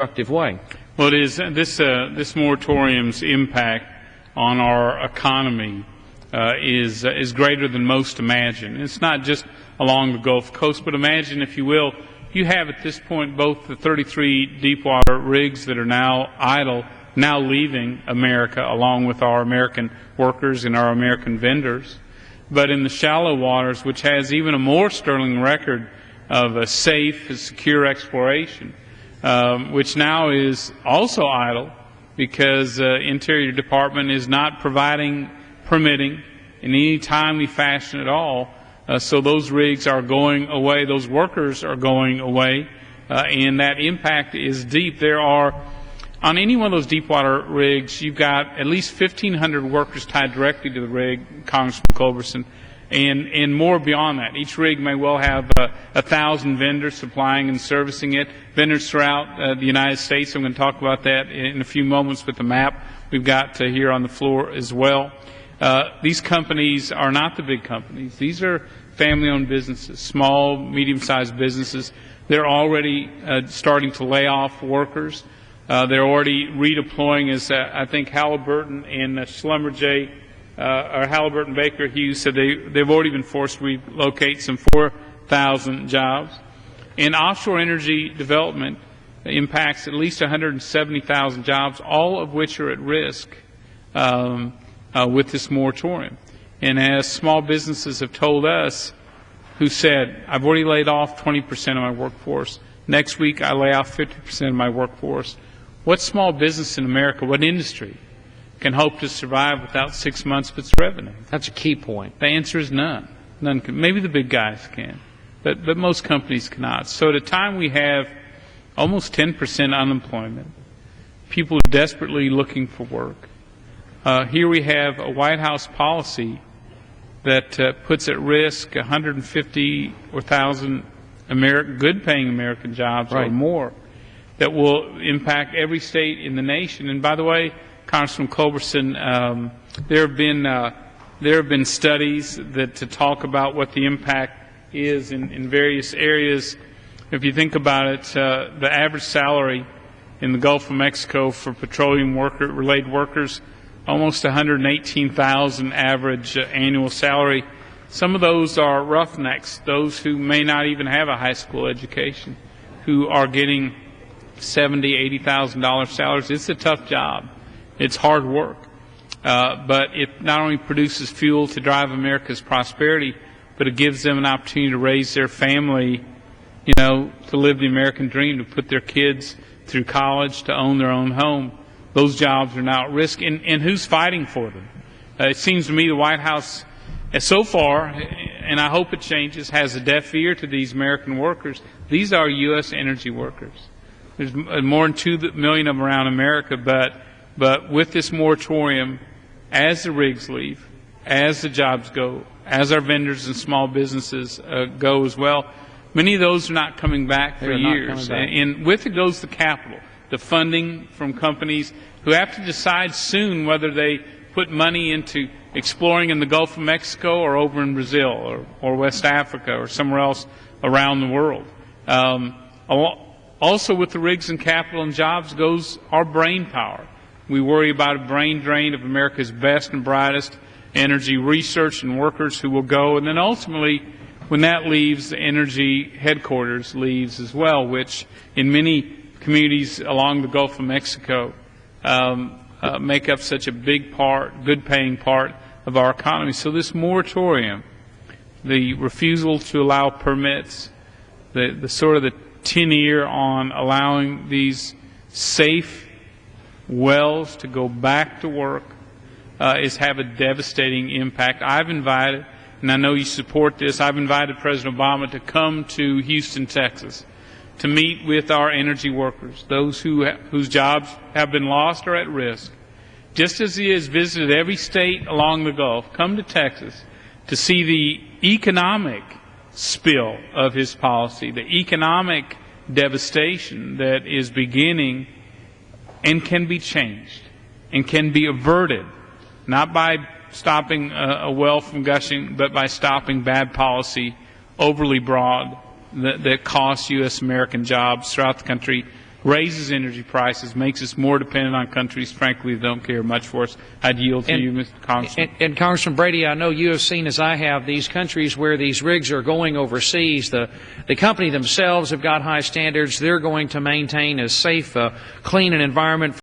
constructive way. Well, it is this moratorium's impact on our economy is greater than most imagine. It's not just along the Gulf Coast, but imagine, if you will, you have at this point both the 33 deepwater rigs that are now idle, now leaving America, along with our American workers and our American vendors. But in the shallow waters, which has even a more sterling record of a safe, secure exploration, which now is also idle because the Interior Department is not providing permitting in any timely fashion at all. So those rigs are going away, those workers are going away, and that impact is deep. There are, on any one of those deepwater rigs, you've got at least 1,500 workers tied directly to the rig, Congressman Culberson, and more beyond that. Each rig may well have 1,000 vendors supplying and servicing it, vendors throughout the United States. I'm going to talk about that in a few moments with the map we've got here on the floor as well. These companies are not the big companies. These are family-owned businesses, small, medium-sized businesses. They're already starting to lay off workers. They're already redeploying, as I think Halliburton and Schlumberger, or Halliburton Baker Hughes said they've already been forced to relocate some 4,000 jobs. And offshore energy development impacts at least 170,000 jobs, all of which are at risk with this moratorium. And as small businesses have told us, who said, I've already laid off 20% of my workforce. Next week I lay off 50% of my workforce. What small business in America, what industry, can hope to survive without 6 months of its revenue? That's a key point. The answer is none. None can. Maybe the big guys can, but most companies cannot. So at a time we have almost 10% unemployment, people are desperately looking for work. Here we have a White House policy that puts at risk 150 or 1,000 good-paying American jobs or more that will impact every state in the nation. And by the way, Congressman Culberson, there have been studies that to talk about what the impact is in various areas. If you think about it, the average salary in the Gulf of Mexico for petroleum-related workers, almost $118,000 average annual salary. Some of those are roughnecks, those who may not even have a high school education, who are getting $70,000, $80,000 salaries. It's a tough job. It's hard work. But it not only produces fuel to drive America's prosperity, but it gives them an opportunity to raise their family, to live the American dream, to put their kids through college, to own their own home. Those jobs are now at risk, and who's fighting for them? It seems to me the White House, so far, and I hope it changes, has a deaf ear to these American workers. These are U.S. energy workers. There's more than 2 million of them around America, but with this moratorium, as the rigs leave, as the jobs go, as our vendors and small businesses go as well, many of those are not coming back for years. And with it goes the capital, the funding from companies who have to decide soon whether they put money into exploring in the Gulf of Mexico or over in Brazil or West Africa or somewhere else around the world. Also with the rigs and capital and jobs goes our brain power. We worry about a brain drain of America's best and brightest energy research and workers who will go, and then ultimately when that leaves, the energy headquarters leaves as well, which in many communities along the Gulf of Mexico make up such a big part, good-paying part of our economy. So this moratorium, the refusal to allow permits, the sort of the tin ear on allowing these safe wells to go back to work is have a devastating impact. I've invited, and I know you support this, I've invited President Obama to come to Houston, Texas, to meet with our energy workers, those whose jobs have been lost or at risk. Just as he has visited every state along the Gulf, come to Texas to see the economic spill of his policy, the economic devastation that is beginning and can be changed and can be averted, not by stopping a well from gushing, but by stopping bad policy, overly broad, that costs U.S. American jobs throughout the country raises energy prices, makes us more dependent on countries, frankly, that don't care much for us. I'd yield to you, Mr. Congressman. And Congressman Brady, I know you have seen, as I have, these countries where these rigs are going overseas. The company themselves have got high standards. They're going to maintain a safe, clean an environment